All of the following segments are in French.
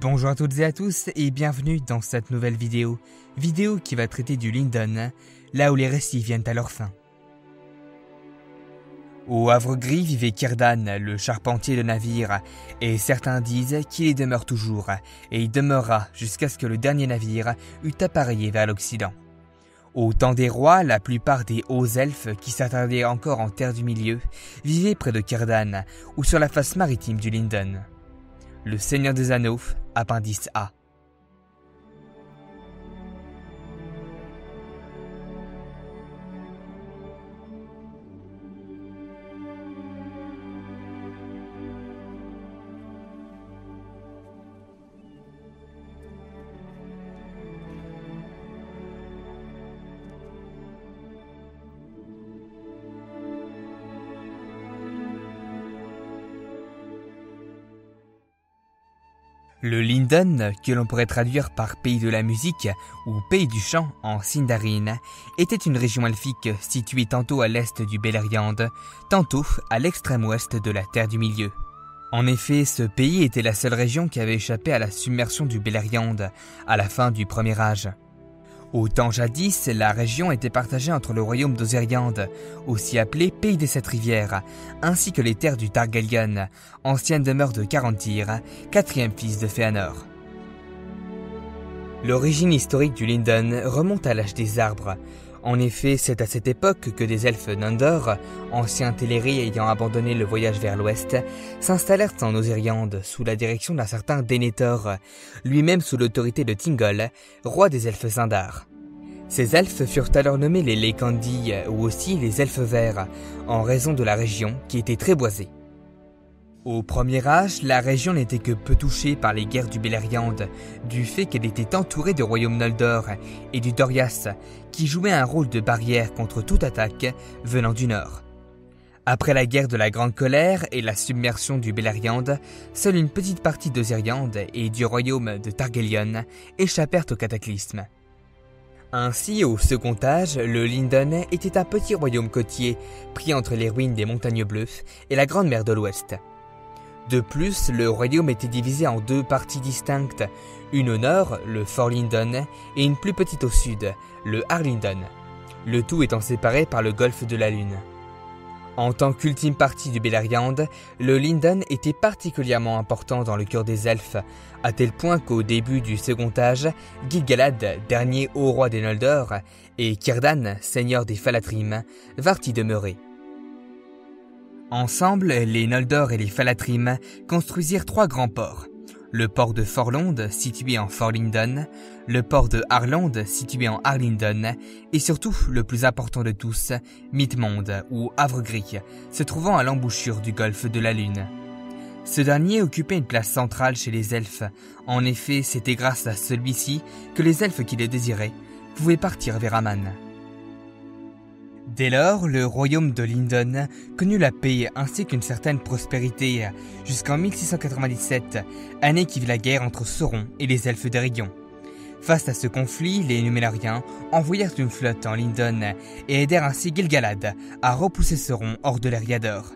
Bonjour à toutes et à tous et bienvenue dans cette nouvelle vidéo qui va traiter du Lindon, là où les récits viennent à leur fin. Au Havre Gris vivait Círdan, le charpentier de navire, et certains disent qu'il y demeure toujours, et il demeurera jusqu'à ce que le dernier navire eût appareillé vers l'Occident. Au temps des rois, la plupart des hauts elfes qui s'attardaient encore en terre du milieu vivaient près de Círdan ou sur la face maritime du Lindon. Le Seigneur des Anneaux, appendice A. Le Lindon, que l'on pourrait traduire par pays de la musique ou pays du chant en Sindarin, était une région elfique située tantôt à l'est du Beleriand, tantôt à l'extrême ouest de la Terre du Milieu. En effet, ce pays était la seule région qui avait échappé à la submersion du Beleriand à la fin du Premier Âge. Au temps jadis, la région était partagée entre le royaume d'Osiriand, aussi appelé Pays des Sept Rivières, ainsi que les terres du Targaryen, ancienne demeure de Carantyr, quatrième fils de Fëanor. L'origine historique du Lindon remonte à l'âge des arbres. En effet, c'est à cette époque que des elfes Noldor, anciens Teleri ayant abandonné le voyage vers l'ouest, s'installèrent en Osiriand sous la direction d'un certain Denethor, lui-même sous l'autorité de Thingol, roi des elfes Sindar. Ces elfes furent alors nommés les Lekandi ou aussi les elfes verts, en raison de la région qui était très boisée. Au Premier Âge, la région n'était que peu touchée par les guerres du Beleriand, du fait qu'elle était entourée du royaume Noldor et du Doriath, qui jouaient un rôle de barrière contre toute attaque venant du nord. Après la guerre de la Grande Colère et la submersion du Beleriand, seule une petite partie d'Osiriand et du royaume de Targaryen échappèrent au cataclysme. Ainsi, au Second Âge, le Lindon était un petit royaume côtier, pris entre les ruines des Montagnes Bleues et la Grande Mer de l'Ouest. De plus, le royaume était divisé en deux parties distinctes, une au nord, le Fort Lindon, et une plus petite au sud, le Harlindon, le tout étant séparé par le golfe de la Lune. En tant qu'ultime partie du Beleriand, le Lindon était particulièrement important dans le cœur des elfes, à tel point qu'au début du Second Âge, Gil-galad, dernier haut roi des Noldor, et Círdan, seigneur des Falatrim, vinrent y demeurer. Ensemble, les Noldor et les Falatrim construisirent trois grands ports. Le port de Forlond, situé en Fort Lindon, le port de Harlond, situé en Harlindon, et surtout, le plus important de tous, Midmond, ou Havre Gris, se trouvant à l'embouchure du golfe de la Lune. Ce dernier occupait une place centrale chez les elfes. En effet, c'était grâce à celui-ci que les elfes qui le désiraient pouvaient partir vers Aman. Dès lors, le royaume de Lindon connut la paix ainsi qu'une certaine prospérité jusqu'en 1697, année qui vit la guerre entre Sauron et les elfes d'Eregion. Face à ce conflit, les Númenóriens envoyèrent une flotte en Lindon et aidèrent ainsi Gil-galad à repousser Sauron hors de l'Eriador.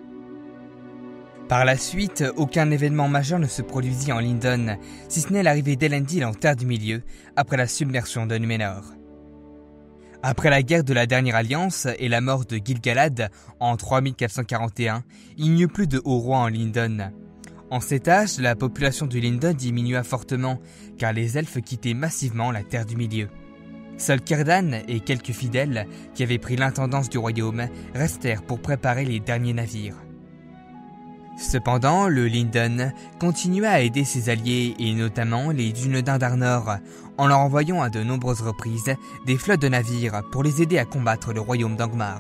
Par la suite, aucun événement majeur ne se produisit en Lindon, si ce n'est l'arrivée d'Elendil en Terre du Milieu après la submersion de Númenor. Après la guerre de la Dernière Alliance et la mort de Gil-galad en 3441, il n'y eut plus de hauts rois en Lindon. En cet âge, la population du Lindon diminua fortement, car les elfes quittaient massivement la Terre du Milieu. Seuls Círdan et quelques fidèles, qui avaient pris l'intendance du royaume, restèrent pour préparer les derniers navires. Cependant, le Lindon continua à aider ses alliés et notamment les Dunedains d'Arnor, en leur envoyant à de nombreuses reprises des flottes de navires pour les aider à combattre le royaume d'Angmar.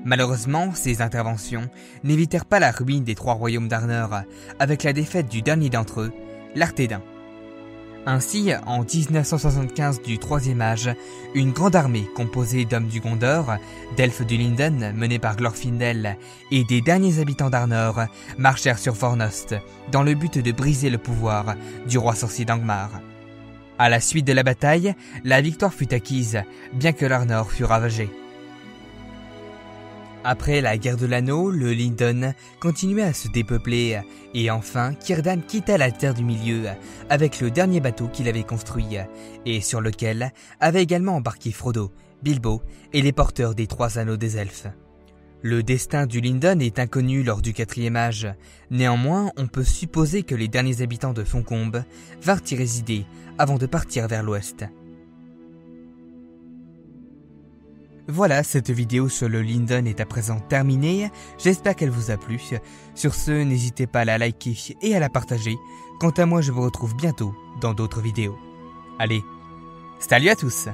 Malheureusement, ces interventions n'évitèrent pas la ruine des trois royaumes d'Arnor, avec la défaite du dernier d'entre eux, l'Arthédain. Ainsi, en 1975 du Troisième Âge, une grande armée composée d'hommes du Gondor, d'elfes du Lindon menée par Glorfindel et des derniers habitants d'Arnor marchèrent sur Fornost dans le but de briser le pouvoir du roi sorcier d'Angmar. À la suite de la bataille, la victoire fut acquise, bien que l'Arnor fût ravagé. Après la guerre de l'anneau, le Lindon continuait à se dépeupler et enfin Círdan quitta la Terre du Milieu avec le dernier bateau qu'il avait construit et sur lequel avait également embarqué Frodo, Bilbo et les porteurs des 3 anneaux des elfes. Le destin du Lindon est inconnu lors du 4e âge, néanmoins on peut supposer que les derniers habitants de Foncombe vinrent y résider avant de partir vers l'ouest. Voilà, cette vidéo sur le Lindon est à présent terminée, j'espère qu'elle vous a plu. Sur ce, n'hésitez pas à la liker et à la partager. Quant à moi, je vous retrouve bientôt dans d'autres vidéos. Allez, salut à tous!